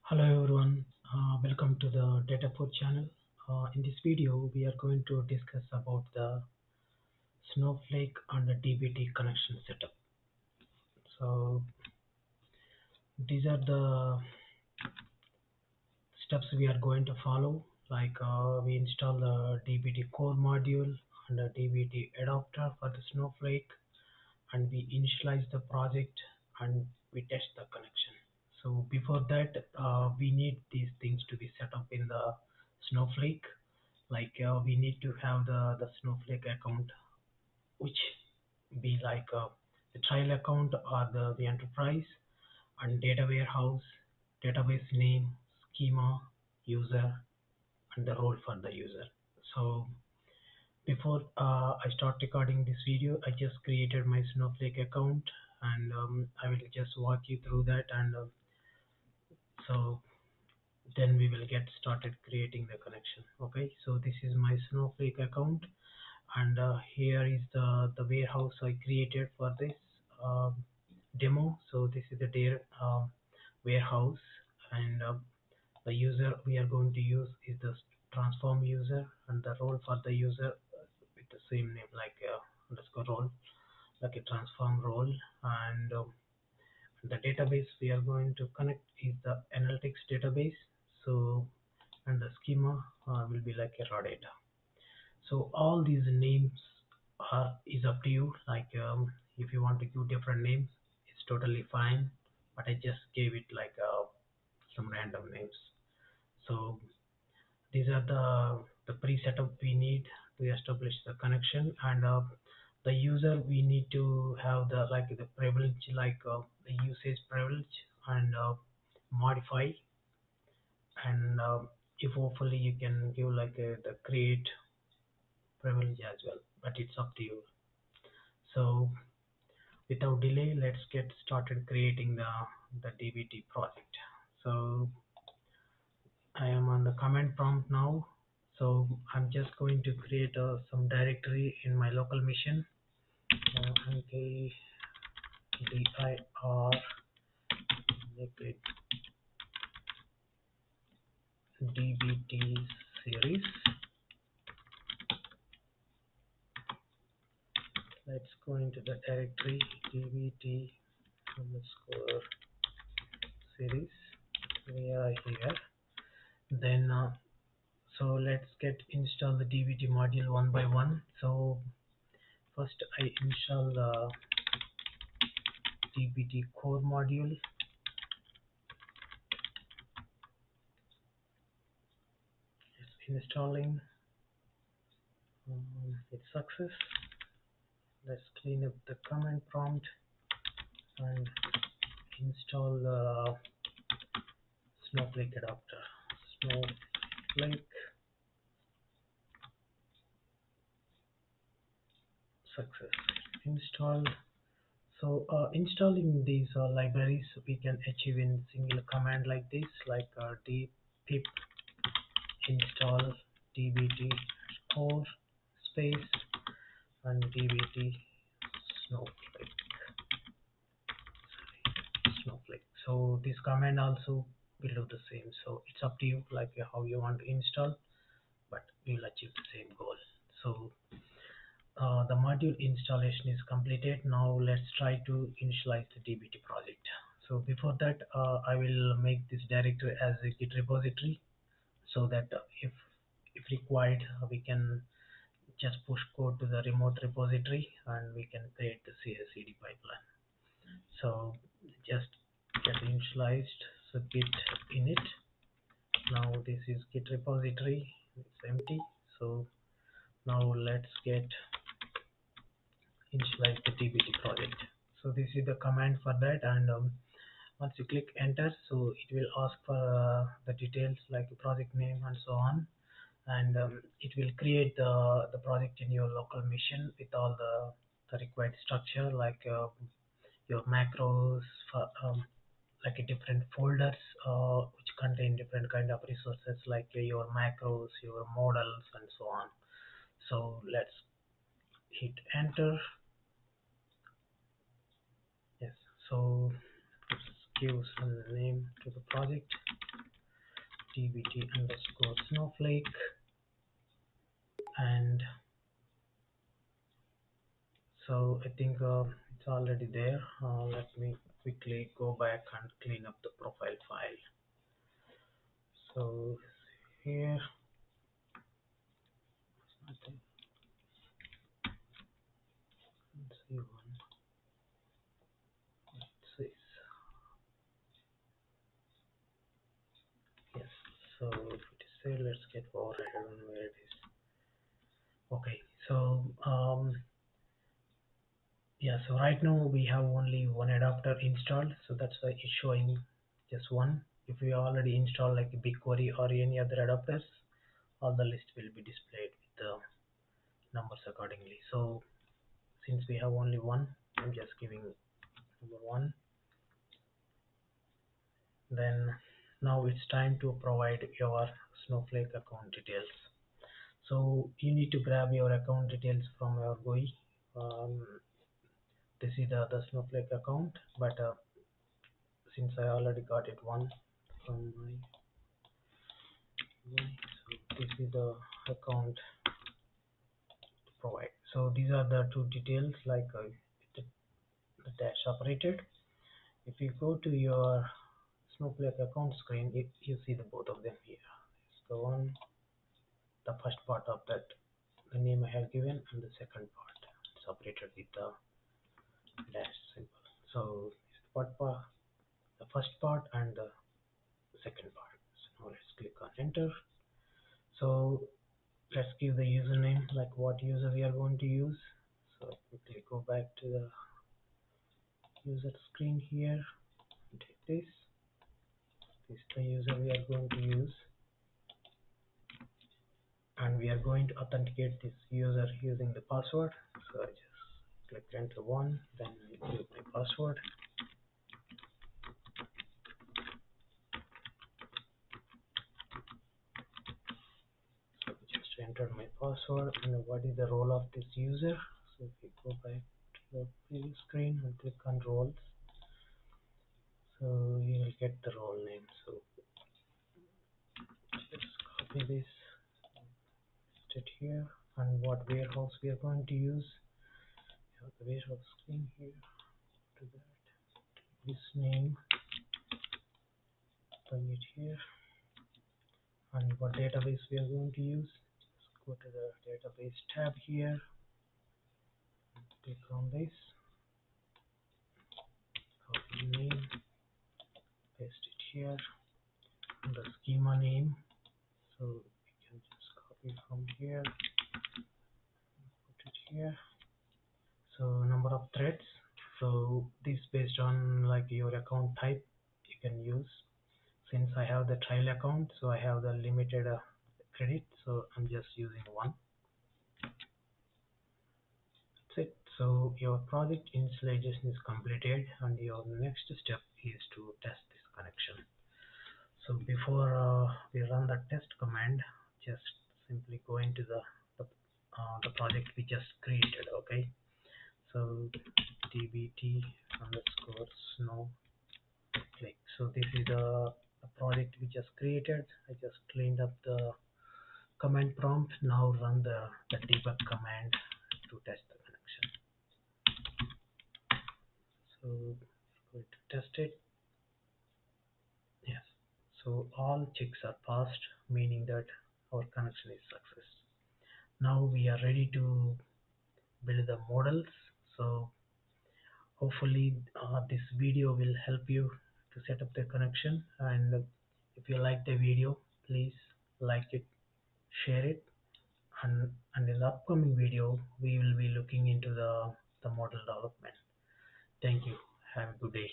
Hello everyone, welcome to the Data Food channel. In this video, we are going to discuss about the Snowflake and the DBT connection setup. So these are the steps we are going to follow. We install the DBT core module and the DBT adapter for the Snowflake, and we initialize the project and we test the connection. So before that, we need these things to be set up in the Snowflake. We need to have the Snowflake account, which be the trial account or the enterprise, and data warehouse, database name, schema, user, and the role for the user. So before I start recording this video, I just created my Snowflake account, and I will just walk you through that, and so then we will get started creating the connection. Okay, so this is my Snowflake account, and here is the warehouse I created for this um, demo. So this is the warehouse, and the user we are going to use is the transform user, and the role for the user with the same name, underscore role, like a transform role. And the database we are going to connect is the analytics database. So, and the schema will be like a raw data. So all these names is up to you. If you want to give different names, it's totally fine. But I just gave it some random names. So these are the pre-setup we need to establish the connection, and the user we need to have the privilege, the usage privilege, and modify, and if hopefully you can give the create privilege as well, but it's up to you. So without delay, let's get started creating the DBT project. So I am on the command prompt now. So I'm just going to create some directory in my local machine. Okay, dir, make it DBT series. Let's go into the directory DBT underscore series. We are here. Then so let's get install the DBT module one by one. So first I install the DBT core module. It's installing. It's success. Let's clean up the command prompt and install the Snowflake adapter. Snowflake success installed. So installing these libraries we can achieve in single command like this, pip install dbt core space and dbt snowflake. Snowflake. So this command also will do the same. So it's up to you, how you want to install, but we'll achieve the same goal. So the module installation is completed. Now let's try to initialize the DBT project. So before that, I will make this directory as a Git repository, so that if required, we can just push code to the remote repository and we can create the CI/CD pipeline. So just get initialized. So git init. Now this is Git repository. It's empty. So now let's get initialize the DBT project. So this is the command for that, and once you click enter, so it will ask for the details like project name and so on, and it will create the project in your local machine with all the required structure, your macros for, like a different folders which contain different kind of resources, like your macros, your models, and so on. So let's hit enter. Yes, so let's give some name to the project. dbt underscore snowflake, and so I think it's already there. Let me quickly go back and clean up the profile file. So here, nothing. Let's see one. Let's see. Yes. So if it is there, let's get override. I don't know where it is. Okay. So yeah. So right now we have only one adapter installed. So that's why it's showing just one. If we already installed like BigQuery or any other adapters, all the list will be displayed with the numbers accordingly. So since we have only one, I'm just giving number one. Then now it's time to provide your Snowflake account details. So you need to grab your account details from your GUI. This is the Snowflake account, but since I already got it one from my GUI, so this is the account to provide. So these are the two details, like the dash separated. If you go to your Snowflake account screen, you see the both of them here. It's the one, the first part of that, the name I have given, and the second part separated with the dash symbol. So what part, the first part and the second part. So now let's click on enter. So let's give the username, like what user we are going to use. So quickly go back to the user screen here. Take this. This is the user we are going to use, and we are going to authenticate this user using the password. So I just click enter one, then I give my password. So just enter my password, and what is the role of this user. So if we go back to the previous screen and click on roles, so you will get the role name. So let's copy this, paste it here, and what warehouse we are going to use. You have the warehouse screen here. To that, this name, bring it here, and what database we are going to use. Just go to the database tab here, click on this, copy name, paste it here, and the schema name. So we can just copy from here, put it here. So number of threads. So this based on like your account type you can use. Since I have the trial account, so I have the limited credit, so I'm just using one. That's it. So your project initialization is completed, and your next step is to test this connection. So before we run the test command, just simply go into the project we just created. Okay. So dbt underscore snowflake. So this is the project we just created. I just cleaned up the command prompt. Now run the debug command to test the connection. So going to test it. Yes. So all checks are passed, meaning that our connection is success. Now we are ready to build the models. So hopefully this video will help you to set up the connection, and if you like the video, please like it, share it, and in the upcoming video we will be looking into the model development. Thank you. Have a good day.